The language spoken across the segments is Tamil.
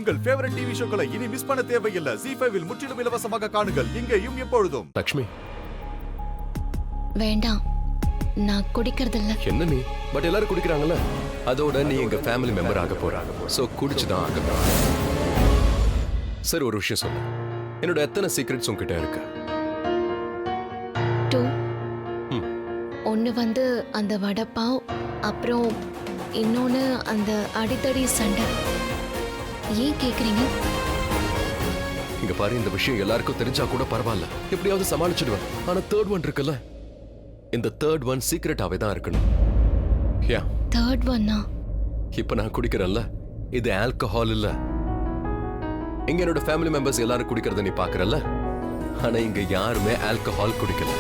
உங்கள் ஃபேவரட் டிவி ஷோக்களை இனி மிஸ் பண்ண தேவையில்லை. ZEE5 இல் முற்றிலும் இலவசமாக காணுங்கள், இங்கேயும் எப்பொழுதும். லக்ஷ்மி, வேண்டாம், நான் குடிக்கிறதில்ல. என்ன நீ? பட் எல்லாரும் குடிக்கிறாங்கல்ல. அதோட நீ எங்க ஃபேமிலி மெம்பர் ஆக போறாங்க. சோ குடிச்சுதான் ஆகணும். சரி, ஒரு விஷயம் சொல்லு. என்னோட எத்தனை சீக்ரெட்ஸ் உன்கிட்ட இருக்கு? 2. ஒன்னு வந்து அந்த வடப்பாவ், அப்புறம் இன்னொன்னு அந்த அடித்தடி சண்டை. ஏன் கேக்குறீங்க? இங்க பாரு, இந்த விஷயம் எல்லாருக்கும் தெரிஞ்சா கூட பரவாயில்ல, எப்படியாவது சமாளிச்சிடுவேன். ஆனா தேர்ட் ஒன் இருக்குல்ல, இந்த தேர்ட் ஒன் சீக்ரெட்டாவே தான் இருக்கணும். யா, தேர்ட் ஒன்னா? இப்ப நான் குடிக்கிறேன்ல, இது ஆல்கஹால் இல்ல. இங்க என்னோட ஃபேமிலி மெம்பர்ஸ் எல்லாரும் குடிக்கிறத நீ பாக்குறல்ல, ஆனா இங்க யாருமே ஆல்கஹால் குடிக்கல.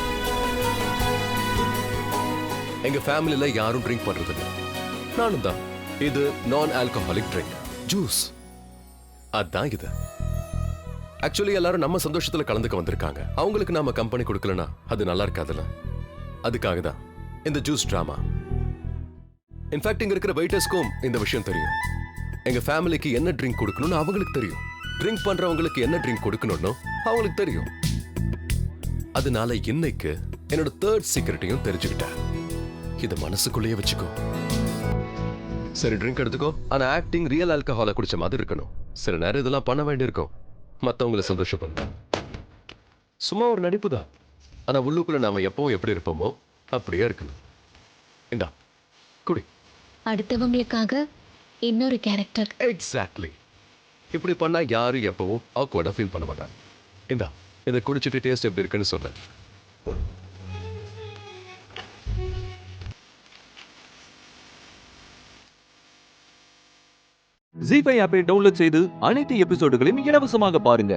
எங்க ஃபேமிலில யாரும் ட்ரிங்க் பண்றது இல்ல, நானும் தான். இது நான் ஆல்கஹாலிக் ட்ரிங்க், ஜூஸ். அதான் இது. ஆக்சுவலி எல்லாரும் நம்ம சந்தோஷத்துல கலந்துக்க வந்திருக்காங்க. அவங்களுக்கு நாம கம்பெனி கொடுக்கலனா அது நல்லா இருக்காதுல்ல. அதுக்காக தான் இந்த ஜூஸ் டிராமா. இன்ஃபேக்ட் இங்க இருக்கிற வெயிட்டர்ஸ்க்கும் இந்த விஷயம் தெரியும். எங்க ஃபேமிலிக்கு என்ன ட்ரிங்க் கொடுக்கணும்னு அவங்களுக்கு தெரியும். ட்ரிங்க் பண்றவங்களுக்கு என்ன ட்ரிங்க் கொடுக்கணும்னு அவங்களுக்கு தெரியும். அதனால இன்னைக்கு என்னோட தேர்ட் சீக்ரெட்டையும் தெரிஞ்சுக்கிட்டேன். இத மனசுக்குள்ளேயே வச்சுக்கோ. சரி, ட்ரிங்க் எடுத்துக்கோ. ஆனா ஆக்டிங் ரியல் ஆல்கஹாலை குடிச்ச மாதிரி இருக்கணும். சில நேரம் இதெல்லாம் பண்ண வேண்டியிருக்கும், மத்தவங்களை சந்தோஷப்படும். சும்மா ஒரு நடிப்பு தான். ஆனா உள்ளுக்குள்ள நாம எப்பவும் எப்படி இருப்போமோ அப்படியே இருக்கணும். இந்தா குடி. அடுத்தவங்களுக்காக இன்னொரு கேரக்டர். எக்ஸாக்ட்லி. இப்படி பண்ணா யாரும் எப்பவும் ஆக்வர்டா ஃபீல் பண்ண மாட்டாங்க. இந்தா, இதை குடிச்சிட்டு டேஸ்ட் எப்படி இருக்குன்னு சொல்றேன். ZEE5 ஆப்பை டவுன்லோட் செய்து அனைத்து எபிசோடுகளையும் இலவசமாக பாருங்க.